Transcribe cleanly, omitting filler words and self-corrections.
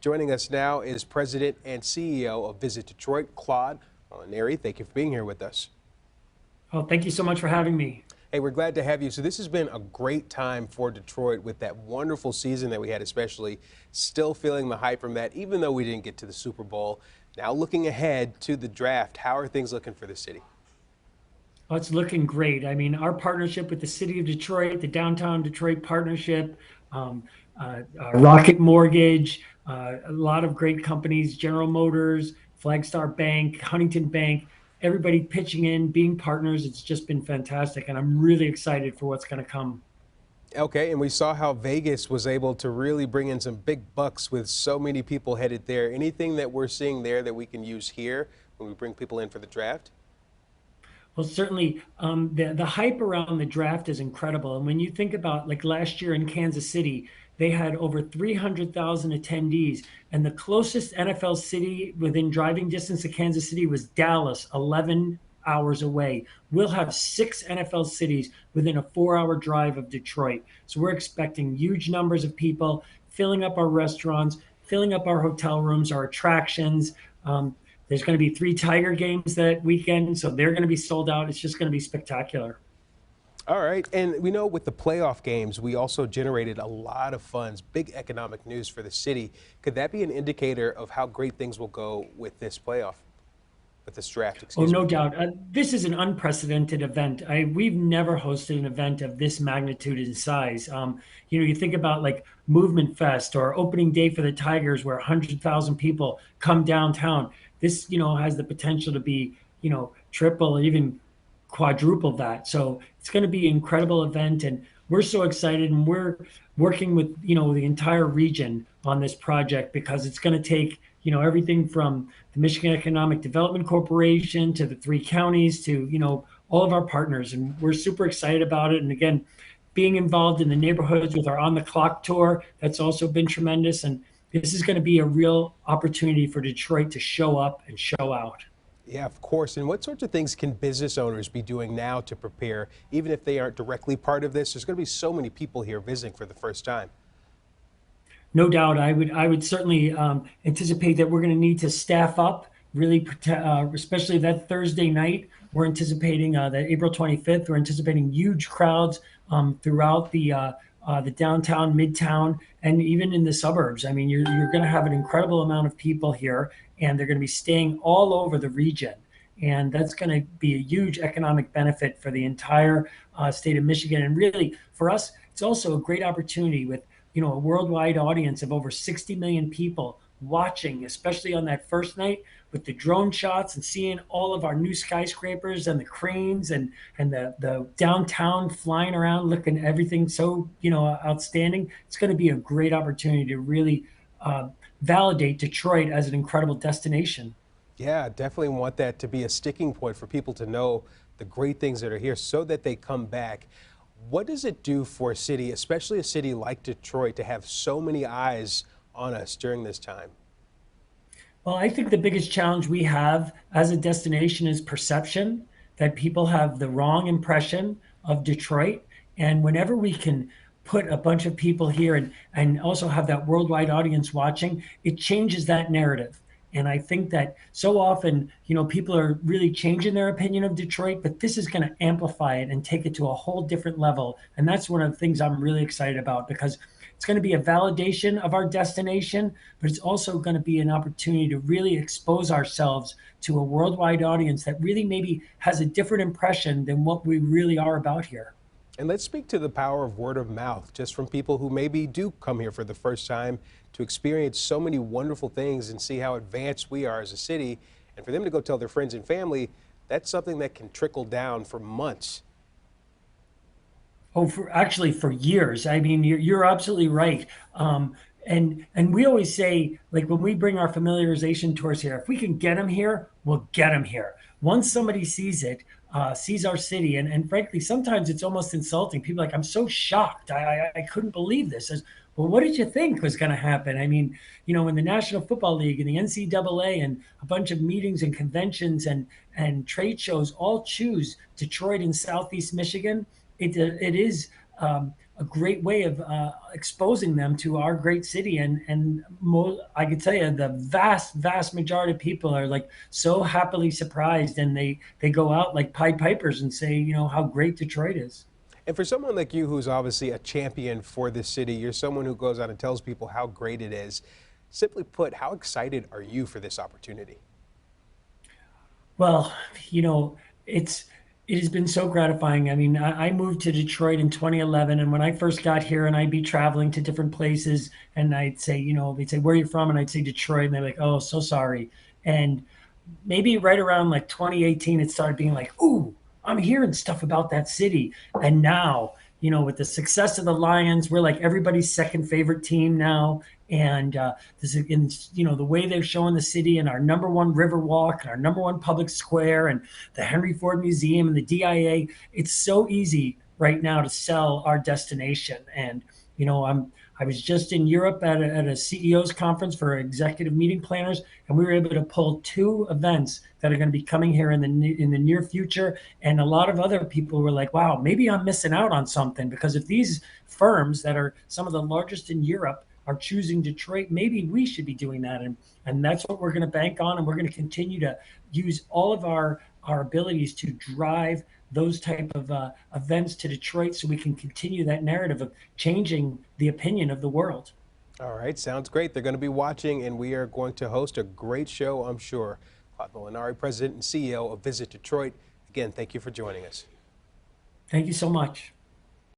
Joining us now is President and CEO of Visit Detroit, Claude Molinari. Thank you for being here with us. Oh, thank you so much for having me. Hey, we're glad to have you. So this has been a great time for Detroit with that wonderful season that we had, especially still feeling the hype from that, even though we didn't get to the Super Bowl. Now looking ahead to the draft, how are things looking for the city? Oh, it's looking great. I mean, our partnership with the city of Detroit, the downtown Detroit partnership, um, Rocket Mortgage, a lot of great companies, General Motors, Flagstar Bank, Huntington Bank, everybody pitching in, being partners. It's just been fantastic. And I'm really excited for what's going to come. Okay, and we saw how Vegas was able to really bring in some big bucks with so many people headed there. Anything that we're seeing there that we can use here when we bring people in for the draft? Well, certainly, the hype around the draft is incredible. And when you think about like last year in Kansas City, they had over 300,000 attendees, and the closest NFL city within driving distance of Kansas City was Dallas, 11 hours away. We'll have six NFL cities within a 4-hour drive of Detroit. So we're expecting huge numbers of people filling up our restaurants, filling up our hotel rooms, our attractions. There's going to be three Tiger games that weekend, so they're going to be sold out. It's just going to be spectacular. All right, and we know with the playoff games, we also generated a lot of funds, big economic news for the city. Could that be an indicator of how great things will go with this playoff, with this draft, Oh, excuse me? no doubt. This is an unprecedented event. We've never hosted an event of this magnitude and size. You think about like Movement Fest or opening day for the Tigers, where 100,000 people come downtown. This, has the potential to be, triple or even quadruple that. So it's going to be an incredible event, and we're so excited. And we're working with the entire region on this project because it's going to take everything from the Michigan Economic Development Corporation to the three counties to all of our partners, and we're super excited about it. And again, being involved in the neighborhoods with our On the Clock tour, that's also been tremendous. And this is going to be a real opportunity for Detroit to show up and show out. Yeah, of course. And what sorts of things can business owners be doing now to prepare, even if they aren't directly part of this? There's going to be so many people here visiting for the first time. No doubt, I would certainly anticipate that we're going to need to staff up, really, especially that Thursday night. We're anticipating that April 25th. We're anticipating huge crowds throughout the downtown, midtown, and even in the suburbs. I mean, you're going to have an incredible amount of people here, and they're going to be staying all over the region. And that's going to be a huge economic benefit for the entire state of Michigan. And really, for us, it's also a great opportunity with a worldwide audience of over 60 million people watching, especially on that first night with the drone shots and seeing all of our new skyscrapers and the cranes and the downtown flying around, looking everything so outstanding. It's going to be a great opportunity to really validate Detroit as an incredible destination. Yeah, definitely want that to be a sticking point for people to know the great things that are here so that they come back. What does it do for a city, especially a city like Detroit, to have so many eyes on us during this time? Well, I think the biggest challenge we have as a destination is perception, that people have the wrong impression of Detroit. And whenever we can put a bunch of people here and also have that worldwide audience watching, it changes that narrative. And I think that so often, people are really changing their opinion of Detroit, but this is going to amplify it and take it to a whole different level. And that's one of the things I'm really excited about because it's going to be a validation of our destination, but it's also going to be an opportunity to really expose ourselves to a worldwide audience that really maybe has a different impression than what we really are about here. And let's speak to the power of word of mouth, just from people who maybe do come here for the first time to experience so many wonderful things and see how advanced we are as a city. And for them to go tell their friends and family, that's something that can trickle down for months. Oh, for years. I mean, you're absolutely right. And we always say, like when we bring our familiarization tours here, if we can get them here, we'll get them here. Once somebody sees it, sees our city, and frankly, sometimes it's almost insulting. People are like, I'm so shocked. I couldn't believe this. As, well, what did you think was going to happen? I mean, in the National Football League and the NCAA and a bunch of meetings and conventions and trade shows all choose Detroit and Southeast Michigan. It is a great way of exposing them to our great city. I can tell you, the vast majority of people are like so happily surprised, and they go out like Pied Pipers and say, how great Detroit is. And for someone like you who's obviously a champion for this city, you're someone who goes out and tells people how great it is. Simply put, how excited are you for this opportunity? Well, you know, it's it has been so gratifying. I mean, I moved to Detroit in 2011, and when I first got here, and I'd be traveling to different places, and I'd say, they'd say, "Where are you from?" And I'd say Detroit, and they're like, "Oh, so sorry." And maybe right around like 2018, it started being like, "Ooh, I'm hearing stuff about that city." And now, with the success of the Lions, we're like everybody's second favorite team now. And this is, the way they're showing the city, and our number one river walk, and our number one public square, and the Henry Ford Museum, and the DIA. It's so easy right now to sell our destination. And I was just in Europe at a CEO's conference for executive meeting planners, and we were able to pull two events that are going to be coming here in the near future. And a lot of other people were like, "Wow, maybe I'm missing out on something, because if these firms that are some of the largest in Europe are choosing Detroit, maybe we should be doing that." And that's what we're going to bank on, and we're going to continue to use all of our abilities to drive those type of events to Detroit, so we can continue that narrative of changing the opinion of the world. All right, sounds great. They're going to be watching, and we are going to host a great show, I'm sure. Claude Molinari, President and CEO of Visit Detroit. Again, thank you for joining us. Thank you so much.